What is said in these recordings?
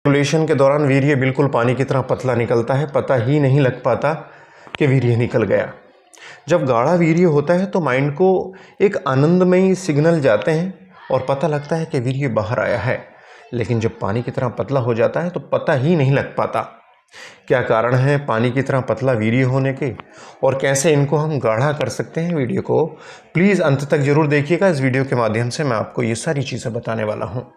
Ovulation के दौरान वीर्य बिल्कुल पानी की तरह पतला निकलता है, पता ही नहीं लग पाता कि वीर्य निकल गया। जब गाढ़ा वीर्य होता है तो माइंड को एक आनंदमयी सिग्नल जाते हैं और पता लगता है कि वीर्य बाहर आया है, लेकिन जब पानी की तरह पतला हो जाता है तो पता ही नहीं लग पाता। क्या कारण है पानी की तरह पतला वीर्य होने के और कैसे इनको हम गाढ़ा कर सकते हैं? वीडियो को प्लीज़ अंत तक जरूर देखिएगा। इस वीडियो के माध्यम से मैं आपको ये सारी चीज़ें बताने वाला हूँ।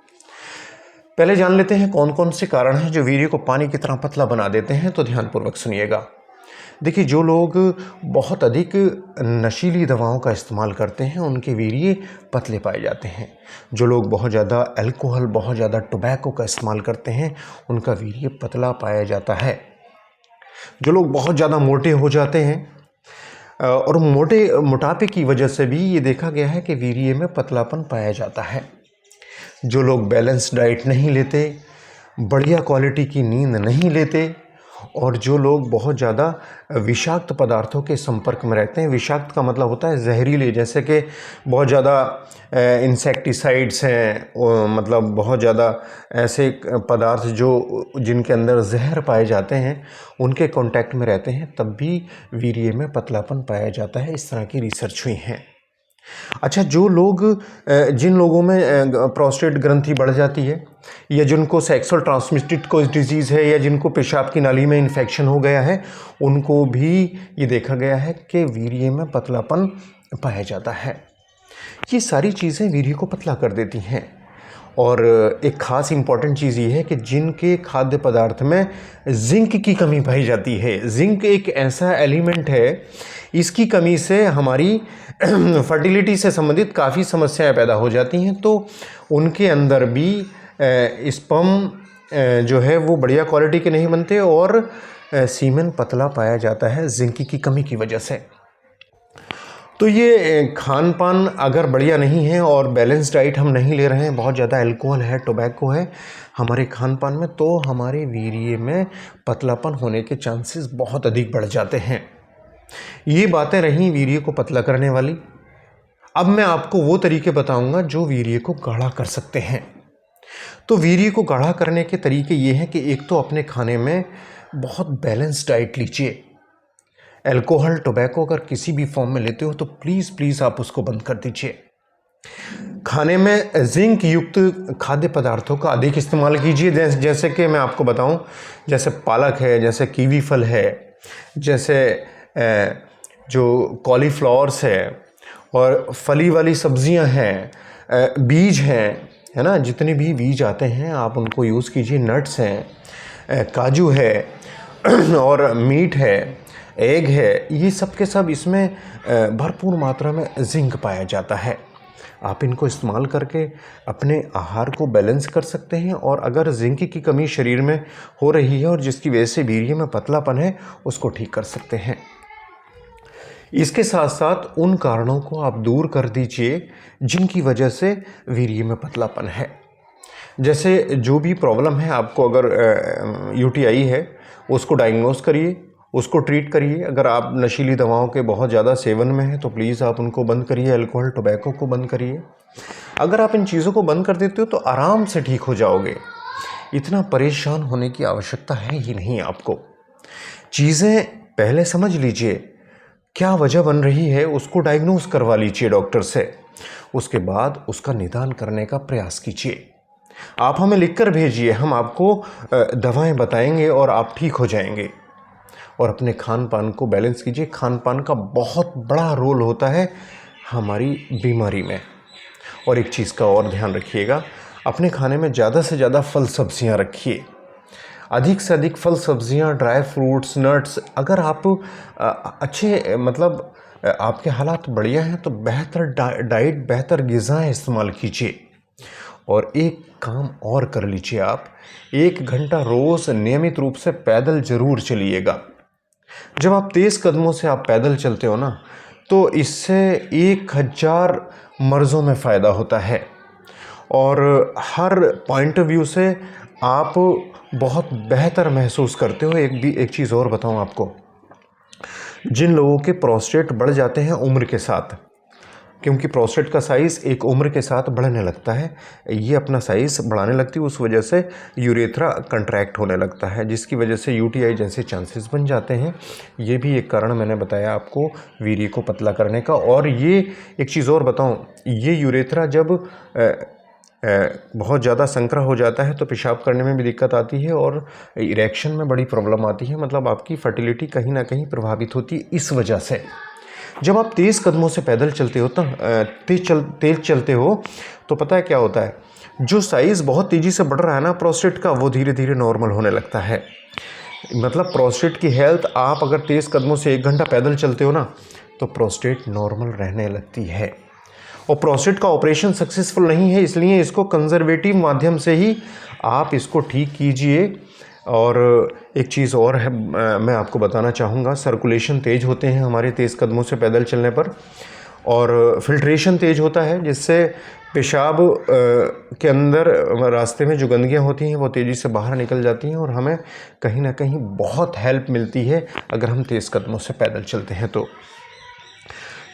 पहले जान लेते हैं कौन कौन से कारण हैं जो वीर्य को पानी की तरह पतला बना देते हैं। तो ध्यानपूर्वक सुनिएगा। देखिए, जो लोग बहुत अधिक नशीली दवाओं का इस्तेमाल करते हैं उनके वीर्य पतले पाए जाते हैं। जो लोग बहुत ज़्यादा अल्कोहल, बहुत ज़्यादा टोबैको का इस्तेमाल करते हैं उनका वीर्य पतला पाया जाता है। जो लोग बहुत ज़्यादा मोटे हो जाते हैं और मोटापे की वजह से भी ये देखा गया है कि वीर्य में पतलापन पाया जाता है। जो लोग बैलेंस डाइट नहीं लेते, बढ़िया क्वालिटी की नींद नहीं लेते और जो लोग बहुत ज़्यादा विषाक्त पदार्थों के संपर्क में रहते हैं। विषाक्त का मतलब होता है जहरीले, जैसे कि बहुत ज़्यादा इंसेक्टिसाइड्स हैं, मतलब बहुत ज़्यादा ऐसे पदार्थ जो जिनके अंदर जहर पाए जाते हैं उनके कांटेक्ट में रहते हैं, तब भी वीर्य में पतलापन पाया जाता है। इस तरह की रिसर्च हुई हैं। अच्छा, जो लोग जिन लोगों में प्रोस्टेट ग्रंथि बढ़ जाती है या जिनको सेक्सुअल ट्रांसमिटेड कोई डिजीज़ है या जिनको पेशाब की नाली में इन्फेक्शन हो गया है, उनको भी ये देखा गया है कि वीर्य में पतलापन पाया जाता है। ये सारी चीज़ें वीर्य को पतला कर देती हैं। और एक ख़ास इम्पॉर्टेंट चीज़ ये है कि जिनके खाद्य पदार्थ में जिंक की कमी पाई जाती है। जिंक एक ऐसा एलिमेंट है, इसकी कमी से हमारी फर्टिलिटी से संबंधित काफ़ी समस्याएं पैदा हो जाती हैं। तो उनके अंदर भी स्पर्म जो है वो बढ़िया क्वालिटी के नहीं बनते और सीमेन पतला पाया जाता है जिंक की कमी की वजह से। तो ये खान पान अगर बढ़िया नहीं है और बैलेंस डाइट हम नहीं ले रहे हैं, बहुत ज़्यादा अल्कोहल है, टोबैको है हमारे खान पान में, तो हमारे वीर्य में पतलापन होने के चांसेस बहुत अधिक बढ़ जाते हैं। ये बातें रहीं वीर्य को पतला करने वाली। अब मैं आपको वो तरीके बताऊंगा जो वीर्य को गाढ़ा कर सकते हैं। तो वीर्य को गाढ़ा करने के तरीके ये हैं कि एक तो अपने खाने में बहुत बैलेंस डाइट लीजिए। अल्कोहल, टोबैको अगर किसी भी फॉर्म में लेते हो तो प्लीज़ आप उसको बंद कर दीजिए। खाने में जिंक युक्त खाद्य पदार्थों का अधिक इस्तेमाल कीजिए। जैसे कि मैं आपको बताऊं, जैसे पालक है, जैसे कीवी फल है, जैसे जो कॉलीफ्लावर्स है और फली वाली सब्जियां हैं, बीज हैं, है ना, जितने भी बीज आते हैं आप उनको यूज़ कीजिए। नट्स हैं, काजू है और मीट है, एग है, ये सब के सब इसमें भरपूर मात्रा में जिंक पाया जाता है। आप इनको इस्तेमाल करके अपने आहार को बैलेंस कर सकते हैं और अगर जिंक की कमी शरीर में हो रही है और जिसकी वजह से वीर्य में पतलापन है, उसको ठीक कर सकते हैं। इसके साथ साथ उन कारणों को आप दूर कर दीजिए जिनकी वजह से वीर्य में पतलापन है। जैसे जो भी प्रॉब्लम है आपको, अगर यूटीआई है उसको डायग्नोस करिए, उसको ट्रीट करिए। अगर आप नशीली दवाओं के बहुत ज़्यादा सेवन में हैं तो प्लीज़ आप उनको बंद करिए। अल्कोहल, टोबैको को बंद करिए। अगर आप इन चीज़ों को बंद कर देते हो तो आराम से ठीक हो जाओगे। इतना परेशान होने की आवश्यकता है ही नहीं आपको। चीज़ें पहले समझ लीजिए, क्या वजह बन रही है उसको डायग्नोस करवा लीजिए डॉक्टर से। उसके बाद उसका निदान करने का प्रयास कीजिए। आप हमें लिखकर भेजिए, हम आपको दवाएं बताएंगे और आप ठीक हो जाएंगे। और अपने खान पान को बैलेंस कीजिए। खान पान का बहुत बड़ा रोल होता है हमारी बीमारी में। और एक चीज़ का और ध्यान रखिएगा, अपने खाने में ज़्यादा से ज़्यादा फल सब्जियां रखिए। अधिक से अधिक फल सब्जियां, ड्राई फ्रूट्स, नट्स। अगर आप अच्छे, मतलब आपके हालात बढ़िया हैं तो बेहतर डाइट, बेहतर ग़िज़ाएं इस्तेमाल कीजिए। और एक काम और कर लीजिए, आप 1 घंटा रोज़ नियमित रूप से पैदल ज़रूर चलिएगा। जब आप तेज़ कदमों से आप पैदल चलते हो ना, तो इससे 1000 मर्ज़ों में फ़ायदा होता है और हर पॉइंट ऑफ व्यू से आप बहुत बेहतर महसूस करते हो। एक चीज़ और बताऊं आपको, जिन लोगों के प्रोस्टेट बढ़ जाते हैं उम्र के साथ, क्योंकि प्रोस्टेट का साइज़ एक उम्र के साथ बढ़ने लगता है, ये अपना साइज़ बढ़ाने लगती है, उस वजह से यूरेथ्रा कंट्रैक्ट होने लगता है, जिसकी वजह से यूटीआई जैसे चांसेस बन जाते हैं। ये भी एक कारण मैंने बताया आपको वीर्य को पतला करने का। और ये एक चीज़ और बताऊं, ये यूरेथ्रा जब बहुत ज़्यादा संकरा हो जाता है तो पेशाब करने में भी दिक्कत आती है और इरेक्शन में बड़ी प्रॉब्लम आती है, मतलब आपकी फर्टिलिटी कहीं ना कहीं प्रभावित होती है इस वजह से। जब आप तेज़ कदमों से पैदल चलते हो तो तेज़ चलते हो तो पता है क्या होता है, जो साइज़ बहुत तेज़ी से बढ़ रहा है ना प्रोस्टेट का, वो धीरे धीरे नॉर्मल होने लगता है। मतलब प्रोस्टेट की हेल्थ, आप अगर तेज़ कदमों से 1 घंटा पैदल चलते हो ना तो प्रोस्टेट नॉर्मल रहने लगती है। और प्रोस्टेट का ऑपरेशन सक्सेसफुल नहीं है, इसलिए इसको कंजर्वेटिव माध्यम से ही आप इसको ठीक कीजिए। और एक चीज़ और है, मैं आपको बताना चाहूँगा, सर्कुलेशन तेज़ होते हैं हमारे तेज़ कदमों से पैदल चलने पर, और फिल्ट्रेशन तेज़ होता है, जिससे पेशाब के अंदर रास्ते में जो गंदगियाँ होती हैं वो तेज़ी से बाहर निकल जाती हैं और हमें कहीं ना कहीं बहुत हेल्प मिलती है अगर हम तेज़ कदमों से पैदल चलते हैं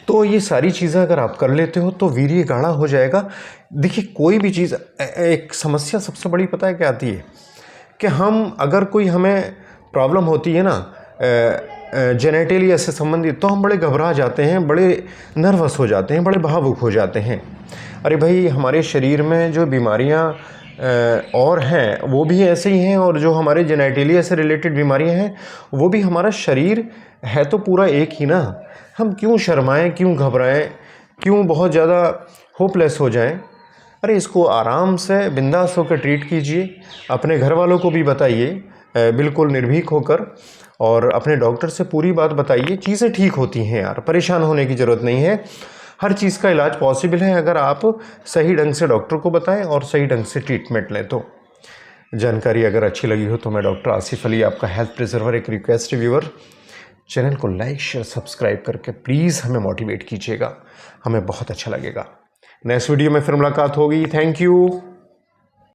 तो ये सारी चीज़ें अगर आप कर लेते हो तो वीर्य गाढ़ा हो जाएगा। देखिए, कोई भी चीज़, एक समस्या सबसे बड़ी पता है क्या आती है कि हम अगर कोई हमें प्रॉब्लम होती है ना जेनेटिलिया से संबंधित, तो हम बड़े घबरा जाते हैं, बड़े नर्वस हो जाते हैं, बड़े भावुक हो जाते हैं। अरे भाई, हमारे शरीर में जो बीमारियां और हैं वो भी ऐसे ही हैं, और जो हमारे जेनेटिलिया से रिलेटेड बीमारियां हैं वो भी, हमारा शरीर है तो पूरा एक ही ना। हम क्यों शर्माएं, क्यों घबराएं, क्यों बहुत ज़्यादा होपलेस हो जाएं? अरे इसको आराम से बिंदास होकर ट्रीट कीजिए, अपने घर वालों को भी बताइए बिल्कुल निर्भीक होकर, और अपने डॉक्टर से पूरी बात बताइए। चीज़ें ठीक होती हैं यार, परेशान होने की ज़रूरत नहीं है। हर चीज़ का इलाज पॉसिबल है अगर आप सही ढंग से डॉक्टर को बताएं और सही ढंग से ट्रीटमेंट लें तो। जानकारी अगर अच्छी लगी हो तो मैं डॉक्टर आसिफ अली, आपका हेल्थ प्रिजर्वर, एक रिक्वेस्ट व्यूअर, चैनल को लाइक शेयर सब्सक्राइब करके प्लीज़ हमें मोटिवेट कीजिएगा, हमें बहुत अच्छा लगेगा। नेक्स्ट वीडियो में फिर मुलाकात होगी। Thank you.